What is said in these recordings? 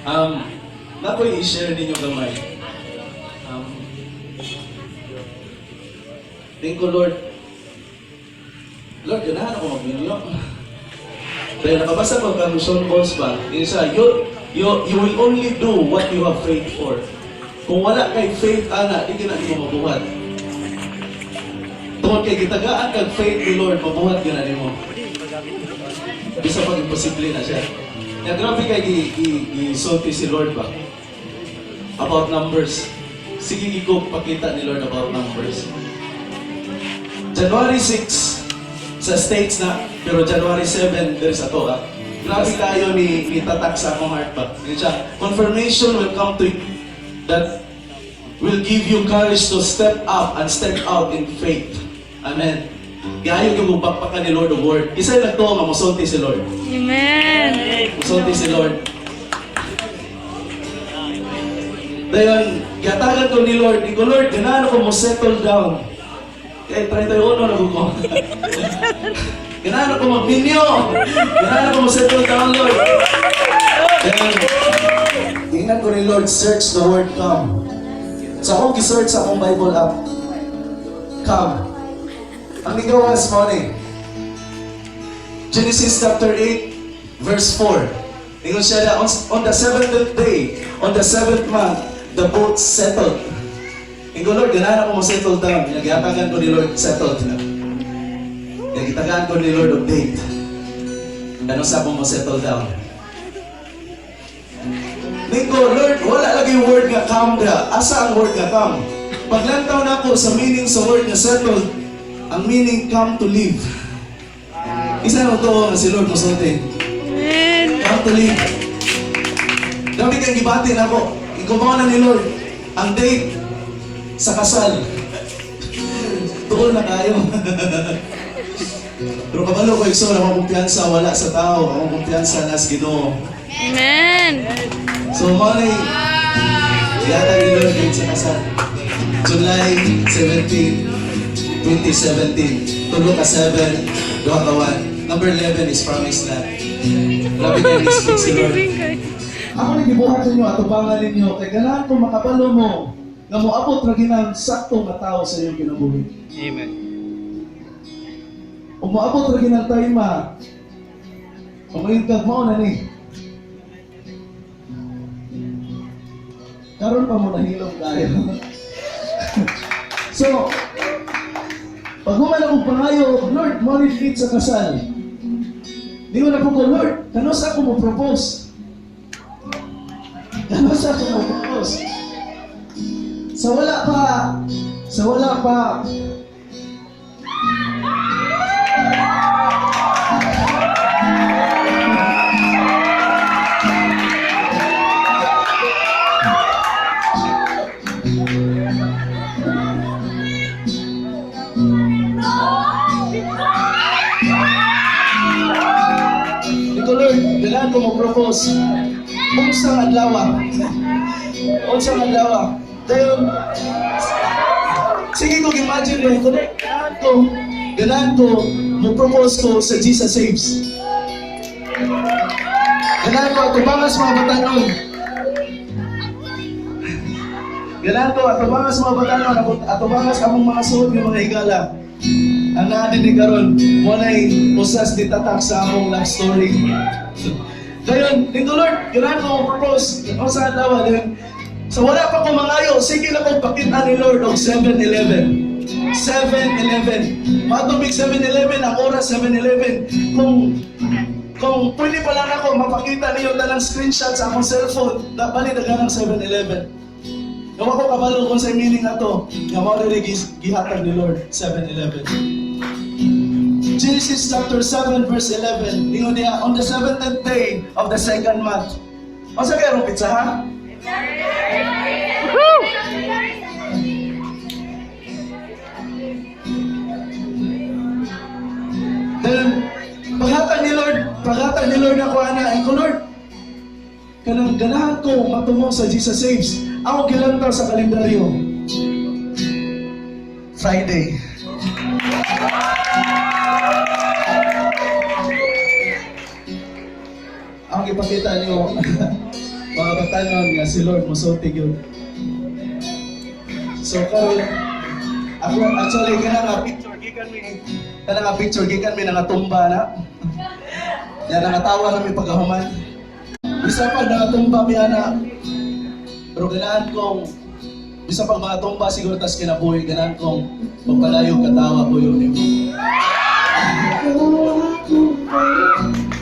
Um, na ko i-share ninyo gamay. Um, Thank you, Lord. Lord, ganahan ako mag-minyo. Dahil nakabasa ko kang Sean Balls ba, isa, you will only do what you have faith for. Kung wala kay faith, ana, di ka na mo mabuhat. Tungkol kay gitagaan kag faith ni Lord, mabuhat ka na mo. Bisa pag imposible na siya. Kaya grabe kay gisulti si Lord ba? About numbers. Sige ko pakita ni Lord about numbers. January 6, sa States na, pero January 7, there's a to, ha? Grabe kayo ni tatak sa akong heart ba? Confirmation will come to you that will give you courage to step up and step out in faith. Amen. Kaya yung bakpakan ni Lord of Word. Isa yung nagtuwa nga, masulti si Lord. Amen. Masulti si Lord. Dayon, gatagan ko ni Lord. Iko, Lord, ganahan ako mo settle down. Kaya 31 na ko. Ganahan ako mag-minyo. Ganahan ako mo settle down, Lord. Dayon, tingnan ko ni Lord, search the word come. So akong gi-search sa akong Bible app. Come. Ang igawas mo ni Genesis chapter 8, verse 4. Ingon siya na, on the 7th day, on the 7th month, the boat settled. Ingon, Lord, ganahan ako ma-settle down. Nagyatagan ko ni Lord, settled na. Nagyatagan ko ni Lord of date. Ano sa akong ma-settle down? Ningo, Lord, wala lagi yung word nga come na. Asa ang word nga come? Paglantaw na ako sa meaning sa word nga settled, ang meaning come to live. Isa na ito nga si Lord masulti. Come to live. Dami kang gibati na ako. Ikumawa na ni Lord ang date sa kasal. Tuol na kayo. Pero kabalo ko ikso, akong kumpiyansa wala sa tao. Akong kumpiyansa nas Ginoo. Amen. So money, yata ni Lord date sa kasal. July 17, 2017. Tulo ka 7, duha ka 1. Number 11 is promised land. Grabe kayo ni-speak si Lord. Ako nagibuhat ninyo at ubangan ninyo, kay ganahan ko makabalo mo na moabot na ginang saktong na tao sa iyong kinabuhi. Amen. Kung moabot na ginang tayma, umayintag mo na ni. Karon pa mo nahilong tayo. So, pag human akong pangayo, Lord, mo rin fit sa kasal. Di ko na po ko, Lord, kano sa ako mo propose? Kano sa ako mo propose? Sa wala pa, kailangan ko mag-propose. Unsang adlaw. Dayon, sige ko imagine mo, ganahan ko mag-propose ko sa Jesus Saves. Ganahan ko atubangas mga batanon. Ganahan ko atubangas mga batanon, atubangas among mga suod ng mga higala. Ang natin ni karon, walay usas di tatak sa among love story. Dayon, dito Lord, ganahan ko propose. O sa adlaw, dayon. So wala pa ko mangayo, sige na kong pakita ni Lord og 7-Eleven. 7-Eleven. Matubig 7-Eleven, ang oras 7-Eleven. Kung pwede pa lang ako mapakita niyo talang screenshot sa akong cellphone, bali daganang 7-Eleven. Gawa ko kabalo kung sa meaning na to, nga mao rin gihatag ni Lord, 7-Eleven. Genesis chapter 7 verse 11. Ingon niya, on the 7th day of the 2nd month. O sa kaya pizza ha? Then, paghatag ni Lord ako ana, ko Lord, kanang ganahan ko matumong sa Jesus Saves. Ako gilantaw sa kalendaryo. Friday. Ang ipakita niyo, mga batanon nga si Lord mosulti yun. So karon ako actually kana nga picture gikan mi nga tumba na. Ya nangatawa na mi pagahuman. Bisa pa nangatumba mi ana. Pero ganahan kong bisa pag mga tumba siguro tas kinabuhi ganahan kong pagpalayo katawa ko yun.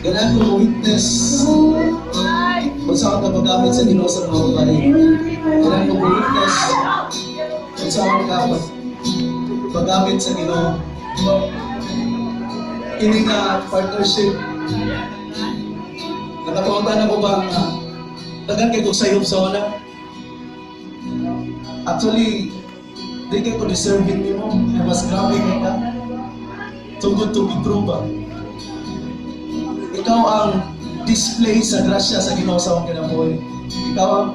Ganahan kong witness kung saan ka paggamit sa Ginoo sa mga babae. Ganahan kong witness kung saan ka paggamit sa Ginoo. Ini nga partnership. Nakapangutan ako ba dagan kay kong sayop sa una? Actually, di kay ko deserving ni mo. Mas grabe kay ka. Too good to be true ba? Ikaw ang display sa grasya sa Ginoo sa akong kinabuhi. Ikaw ang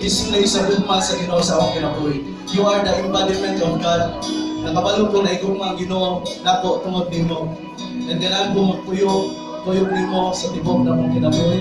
display sa gugma sa Ginoo sa akong kinabuhi. You are the embodiment of God. Nakabalo ko na ikaw mga Ginoo nako tungod nimo. And then ko magpuyo nimo sa tibok na mong kinabuhi.